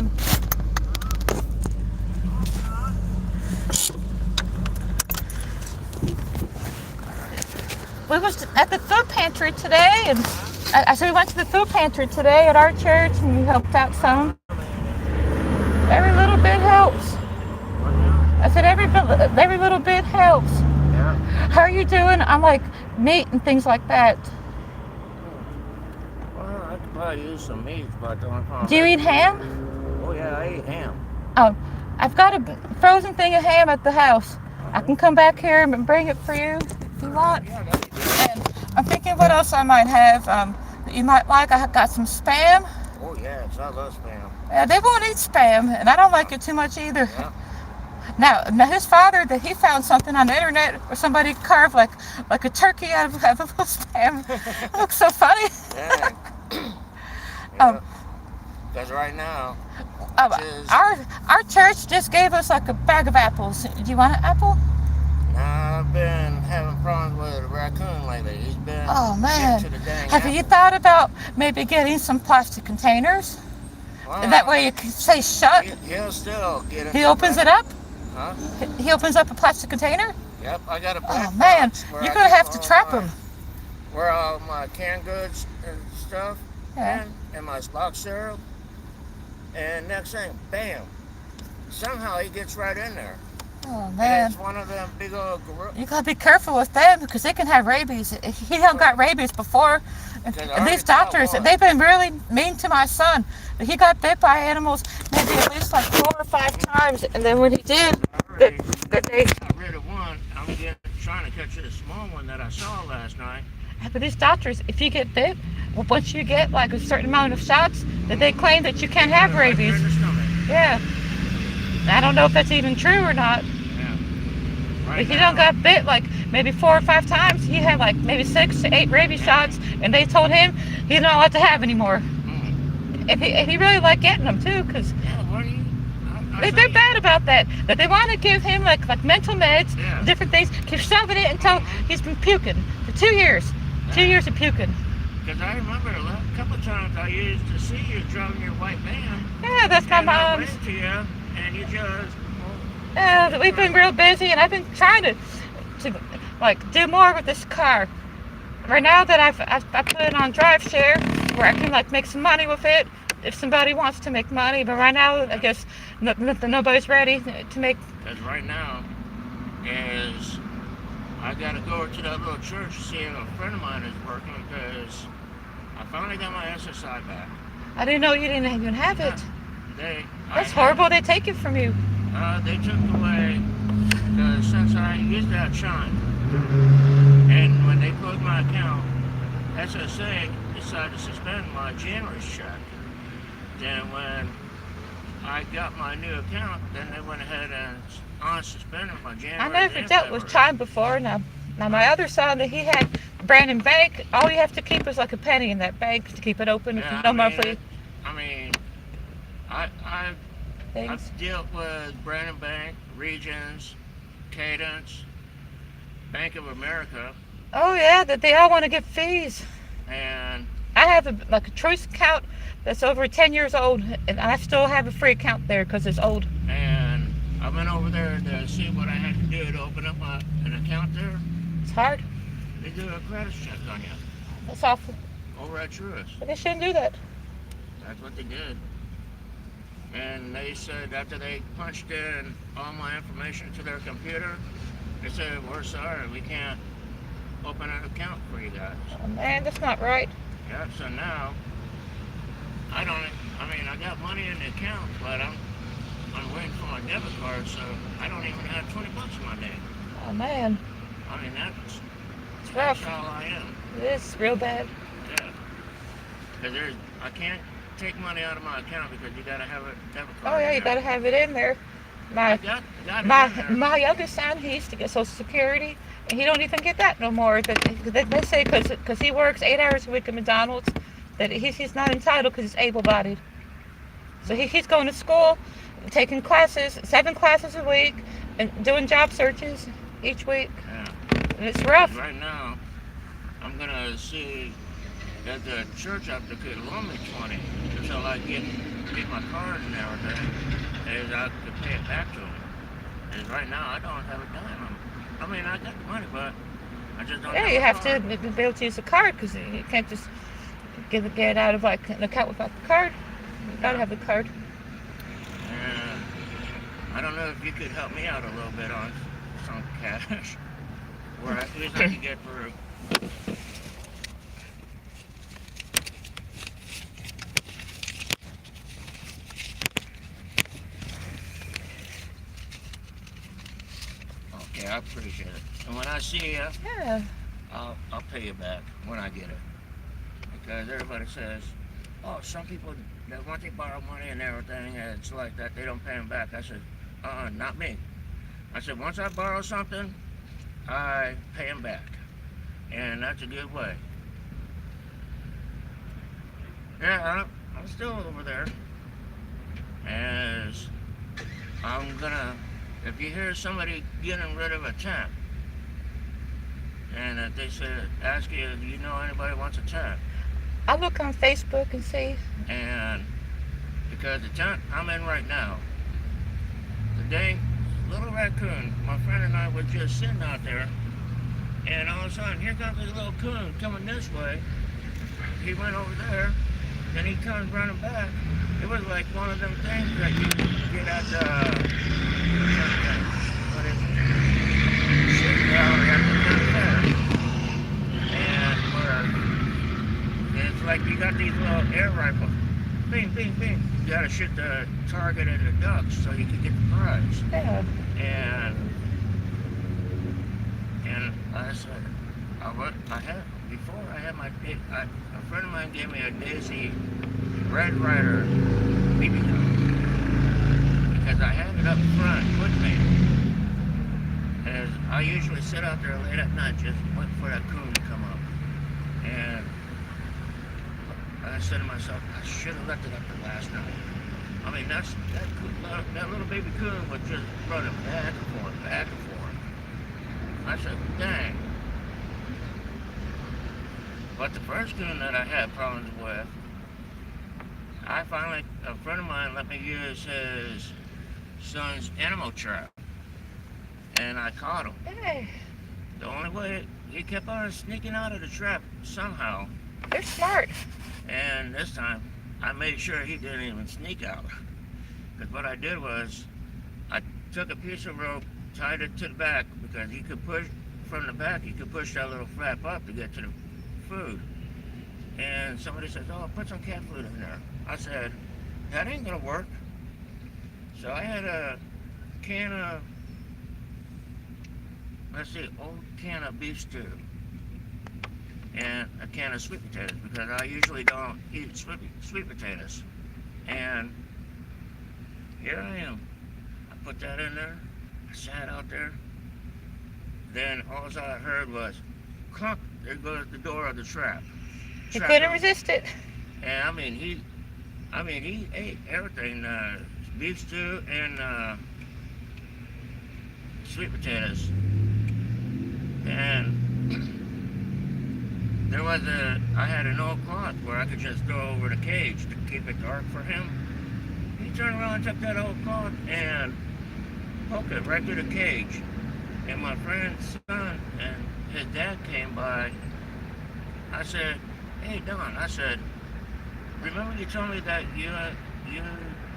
man. We was at the food pantry today, and I said we went to the food pantry today at our church, and we helped out some. Every little bit helps. I said every little bit helps. Yeah. How are you doing? I'm like meat and things like that. Well, I could probably use some meat, but the only problem Do you is- eat ham? Oh yeah, I eat ham. Oh, I've got a frozen thing of ham at the house. I can come back here and bring it for you if you want. Yeah, that'd be good. And I'm thinking what else I might have that you might like. I got some spam. Oh yes, I love spam. They won't eat spam, and I don't like it too much either. Yeah. Now his father, that he found something on the internet where somebody carved like a turkey out of a little spam. It looks so funny. Yeah. Um, Because right now, is- our church just gave us like a bag of apples. Do you want an apple? I've been having problems with a raccoon lately. He's been Oh man, getting to the dang have you apple. thought about maybe getting some plastic containers? Well, That way you can say shut. he'll still get it. He opens it up. Huh? He opens up a plastic container. Yep, I got a black Oh man, box where you're I gonna keep have to all trap my- him. Where all my canned goods and stuff Yeah. and my box syrup. And next thing, bam! Somehow he gets right in there. Oh And man, it's one of them big old gorillas. you gotta be careful with them because they can have rabies. He done got rabies before. And Because I these already tell doctors, what. they've been really mean to my son. He got bit by animals maybe at least like 4 or 5 times, and then when he did, I they got rid of one. I'm trying to catch a small one that I saw last night. but these doctors, if you get bit, well, once you get like a certain amount of shots, that they claim that you can't have Right there rabies. in the stomach. Yeah. I don't know if that's even true or not. Yeah. Right But he now, done got bit like maybe 4 or 5 times. He had like maybe 6 to 8 rabies shots, and they told him he's not allowed to have anymore. And he really liked getting them too, because Yeah, what do you? they're bad about that. That they want to give him like mental meds, Yeah. different things, keep shoving it until he's been puking for 2 years. 2 Yeah. years of puking. Because I remember a couple of times I used to see you driving your white van. Yeah, that's my And I mom's. went to you, and you just. We've been real busy, and I've been trying to like do more with this car. Right now that I put it on drive share, where I can like make some money with it if somebody wants to make money. But right now, I guess nobody's ready to make. Because right now is I got to go to that little church to see if a friend of mine is working because I finally got my SSI back. I didn't know you didn't even have it. That's I- horrible. They take it from you. They took away because since I used to have Shine, and when they closed my account, SSA decided to suspend my January's check. Then when I got my new account, then they went ahead and unsuspended my January. I never dealt with Chime before. Now my other son that he had Brandon Bank. All you have to keep is like a penny in that bank to keep it open. Yeah, No monthly I've things. dealt with Brandon Bank, Regions, Cadence, Bank of America, Oh yeah, that they all want to get fees. and I have like a choice account that's over 10 years old, and I still have a free account there because it's old. I went over there to see what I had to do to open up an account there. It's hard. They do a credit check on you That's awful. over at Truist. But they shouldn't do that. That's what they did. And they said after they punched in all my information to their computer, they said, we're sorry, we can't open an account for you guys. Oh, man, that's not right. Yeah, so now, I got money in the account, but I'm waiting for my debit card, so I don't even have 20 bucks in my name. Oh man, That's rough. all I am. it's real bad. Yeah. Because I can't take money out of my account because you gotta have a debit card. Oh yeah, in you there. gotta have it in there. I My got it in there. my youngest son, he used to get Social Security, and he don't even get that no more. They say because he works 8 hours a week at McDonald's, that he's not entitled because he's able-bodied. So he's going to school, taking classes, 7 classes a week, and doing job searches each week. Yeah. And it's rough. Right now, I'm gonna see that the church up there could loan me 20 until I get get my card and everything, is I could pay it back to him. Is right now I don't have a dime. I mean, I got the money, but I just don't Yeah, have you a have to card. be able to use a card because you can't just get out of like an account without the card. You gotta Yeah. have the card. And I don't know if you could help me out a little bit on some cash, where at least I could get through. Okay, I appreciate it. And when I see you, Yeah. I'll pay you back when I get it. Because everybody says, oh, some people that once they borrow money and everything, it's like that, they don't pay them back. I said, not me. I said, once I borrow something, I pay them back. And that's a good way. Yeah, I'm still over there. As I'm gonna, if you hear somebody getting rid of a tent, and if they say, ask you, do you know anybody wants a tent? I look on Facebook and see. And because the tent I'm in right now, today, little raccoon, my friend and I were just sitting out there, and all of a sudden, here comes this little coon coming this way. He went over there, then he comes running back. It was like one of them things that you get at the, what is it? Shit gallery at the county fair. And where it's like you got these little air rifles. Bing, bing, bing. You gotta shoot the target at the ducks so you can get the prize. Yeah. And like I said, I had my a friend of mine gave me a Daisy Red Ryder BB gun because I had it up front with me. As I usually sit out there late at night just waiting for that coon to come up. And I said to myself, I should have left it up there last night. I mean, that little baby coon was just running back and forth, back and forth. I said, dang. But the first coon that I had problems with, a friend of mine let me use his son's animal trap. And I caught him. Hey, The only way, he kept on sneaking out of the trap somehow. they're smart. And this time, I made sure he didn't even sneak out. Because what I did was, I took a piece of rope, tied it to the back, because he could push, from the back, he could push that little flap up to get to the food. And somebody says, oh, put some cat food in there. I said, that ain't gonna work. So I had a can of, old can of beef stew. And a can of sweet potatoes, because I usually don't eat sweet potatoes. And here I am. I put that in there. I sat out there. Then all I heard was, clunk, there goes the door of the trap. You couldn't resist it. And I mean, he ate everything, beef stew and sweet potatoes. And I had an old cloth where I could just throw over the cage to keep it dark for him. He turned around and took that old cloth and poked it right through the cage. And my friend's son and his dad came by. I said, hey, Don, I said, remember you told me that you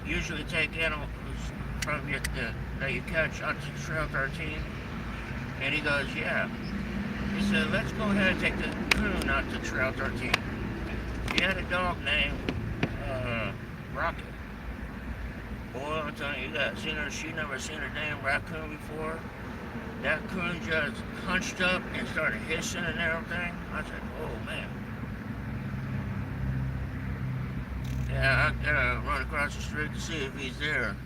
usually take animals from that you catch on Trail 13? And he goes, yeah. He said, let's go ahead and take the coon out to Trail 13. He had a dog named Rocket. Boy, I'm telling you, she never seen a damn raccoon before. That coon just hunched up and started hissing and everything. I said, oh man. Yeah, I gotta run across the street to see if he's there.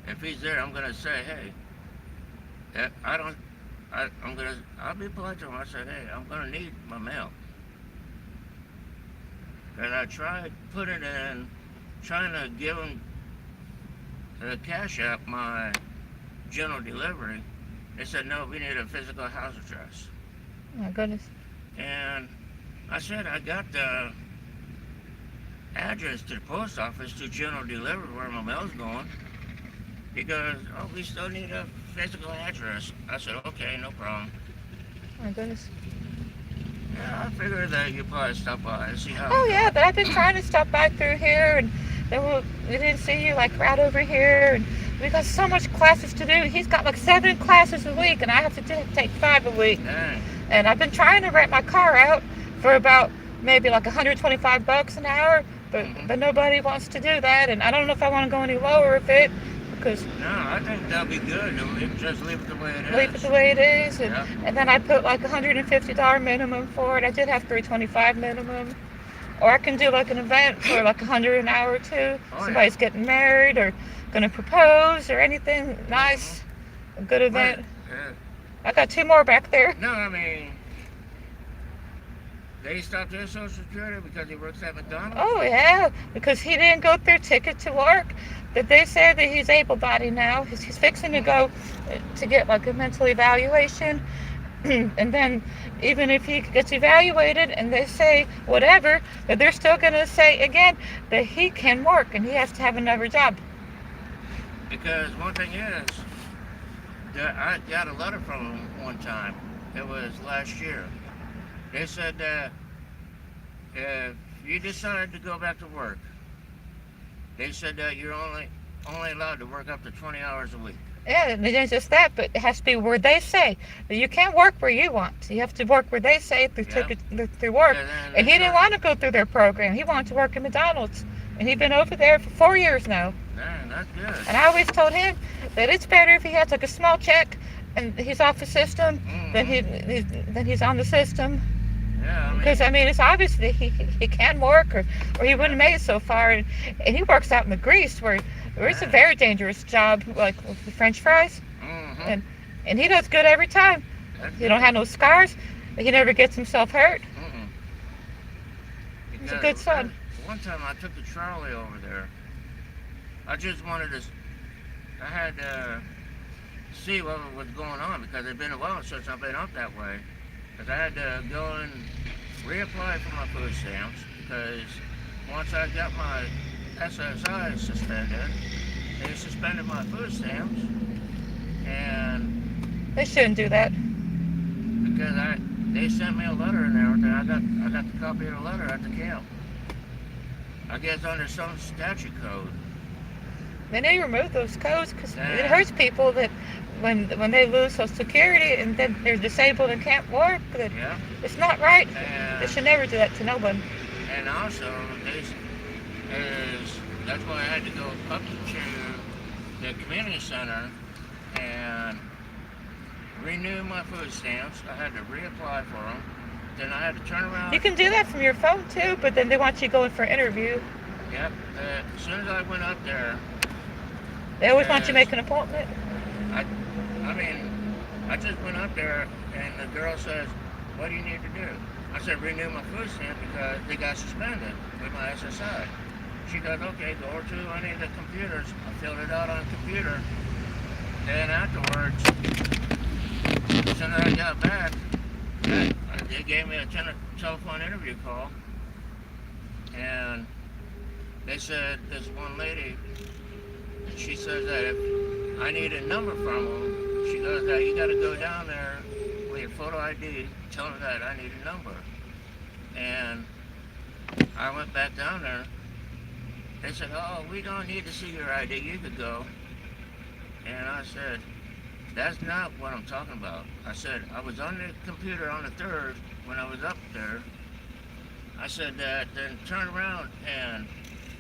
If he's there, I'm gonna say, hey, I'll be polite to him. I said, hey, I'm gonna need my mail. And I tried putting in, trying to give him the cash app, my general delivery. They said, no, we need a physical house address. Oh my goodness. And I said, I got the address to the post office to general delivery where my mail's going. He goes, oh, we still need a physical address. I said, okay, no problem. Oh my goodness. Yeah, I figured that you'd probably stop by and see how I'm Oh doing. yeah, but I've been trying to stop by through here, and then we didn't see you like right over here, and we got so much classes to do. He's got like 7 classes a week, and I have to take 5 a week. Dang. And I've been trying to rent my car out for about maybe like $125 an hour, but nobody wants to do that, and I don't know if I want to go any lower with it because No, I think that'll be good. Just leave it the way it is. leave it the way it is, Yeah. and then I put like $150 minimum for it. I did have $325 minimum. Or I can do like an event for like 100 an hour or two. Oh, Somebody's getting married or gonna propose or anything nice. A good event. Yeah. I got 2 more back there. No, I mean, they stopped his social security because he works at McDonald's. Oh yeah, because he didn't go through ticket to work. But they say that he's able-bodied now. He's fixing to go to get like a mental evaluation. And then even if he gets evaluated and they say whatever, but they're still going to say again that he can work and he has to have another job. Because one thing is, that I got a letter from him one time. It was last year. They said that if you decide to go back to work, they said that you're only allowed to work up to 20 hours a week. Yeah, and it's just that, but it has to be where they say. You can't work where you want. You have to work where they say through through work. And he didn't want to go through their program. He wanted to work at McDonald's. And he's been over there for 4 years now. Man, that's good. And I always told him that it's better if he has like a small check and he's off the system than he's on the system. Yeah, Because I mean, it's obvious that he can work, or he wouldn't have made it so far. And he works out in the grease where it's a very dangerous job, like with the French fries. And he does good every time. He don't have no scars. He never gets himself hurt. He's a good son. One time I took the trolley over there. I just wanted to. I had to see what was going on because it's been a while since I've been up that way. Because I had to go and reapply for my food stamps because once I got my SSI suspended, they suspended my food stamps, and They shouldn't do that. because they sent me a letter and everything. I got the copy of the letter at the camp. I guess under some statute code. They need to remove those codes because it hurts people that when they lose Social Security and then they're disabled and can't work. That it's not right. They should never do that to nobody. And also, that's why I had to go up to the community center and renew my food stamps. I had to reapply for them. Then I had to turn around. You can do that from your phone too, but then they want you to go in for an interview. Yep. As soon as I went up there, They always want you to make an appointment. I mean, I just went up there and the girl says, what do you need to do? I said, renew my food stamp because they got suspended with my SSI. She goes, okay, go over to any of the computers. I filled it out on the computer. Then afterwards, as soon as I got back, they gave me a telephone interview call. And they said, this one lady, she says that if I need a number from them, she goes, that you got to go down there with your photo ID, tell her that I need a number. And I went back down there. They said, oh, we don't need to see your ID, you could go. And I said, that's not what I'm talking about. I said, I was on the computer on the 3rd when I was up there. I said that, then turn around and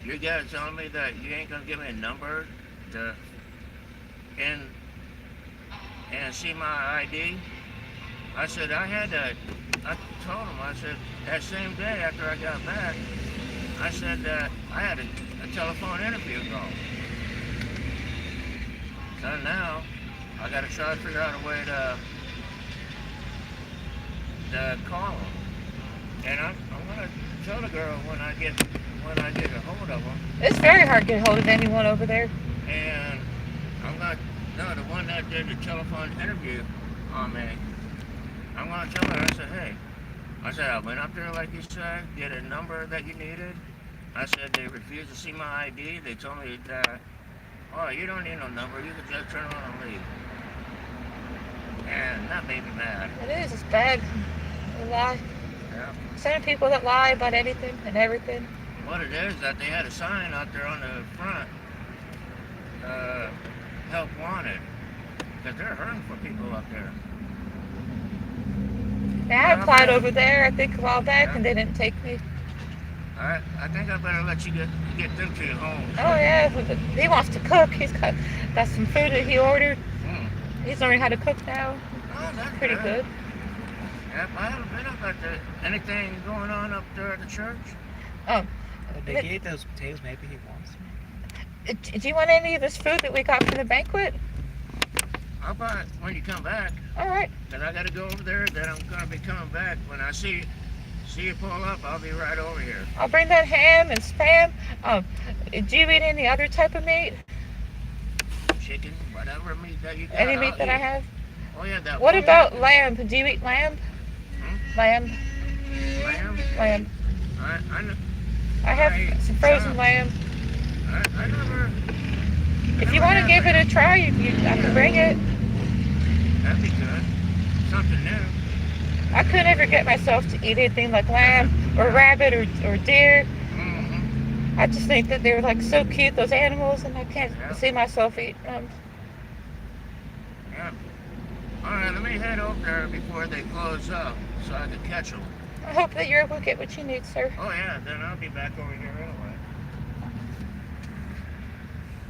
you guys telling me that you ain't gonna give me a number to and see my ID. I said I told him, I said that same day after I got back, I said that I had a telephone interview call. So now I gotta try to figure out a way to call him. And I'm gonna tell the girl when I get a hold of them. It's very hard to get hold of anyone over there. And the one that did the telephone interview on me, I'm gonna tell her, I said, hey, I went up there like you said, get a number that you needed. I said they refused to see my ID. They told me that, oh, you don't need no number. You can just turn around and leave. And that made me mad. It is. It's bad. They lie. Yeah. Same people that lie about anything and everything. What it is that they had a sign out there on the front, help wanted, because they're hurting for people up there. Yeah, I applied over there, I think, a while back, and they didn't take me. I think I better let you get them to your home. Oh, yeah. He wants to cook. He's got some food that he ordered. He's learning how to cook now. Oh, that's Pretty good. Yep, I haven't been up at anything going on up there at the church. They gave those potatoes. Maybe he wants them. Do you want any of this food that we got from the banquet? I'll buy it when you come back. All right. Because I got to go over there. Then I'm going to be coming back. When I see you pull up, I'll be right over here. I'll bring that ham and spam. Do you eat any other type of meat? Chicken, whatever meat that you got. Any meat that I have? Oh, yeah, that. What about lamb? Do you eat lamb? Lamb. Lamb? Lamb. I have some frozen lamb. I never. If you want to give it a try, I can bring it. That'd be good. Something new. I couldn't ever get myself to eat anything like lamb or rabbit or deer. I just think that they're like so cute, those animals, and I can't see myself eating them. Yeah. All right, let me head over there before they close up so I can catch them. I hope that you're able to get what you need, sir. Oh, yeah, then I'll be back over here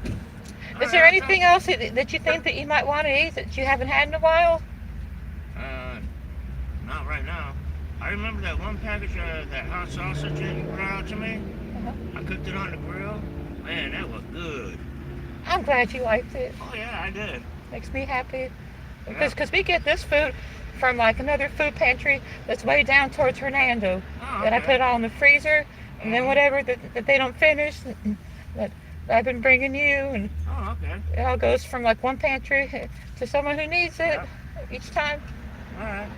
anyway. Is there anything else that you think that you might want to eat that you haven't had in a while? Not right now. I remember that one package of that hot sausage you brought out to me. I cooked it on the grill. Man, that was good. I'm glad you liked it. Oh, yeah, I did. Makes me happy. Because we get this food from like another food pantry that's way down towards Hernando. Oh, That I put all in the freezer, and then whatever that they don't finish, that I've been bringing you, and oh, okay. it all goes from like one pantry to someone who needs it each time. All right.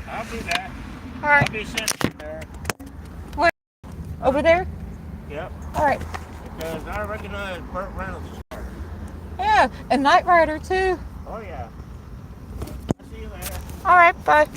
I'll be back. All right. I'll be sitting there. Over there? Yep. All right. Because I recognize Burt Reynolds' car. Yeah, and Knight Rider too. Oh, yeah. I'll see you later. All right, bye.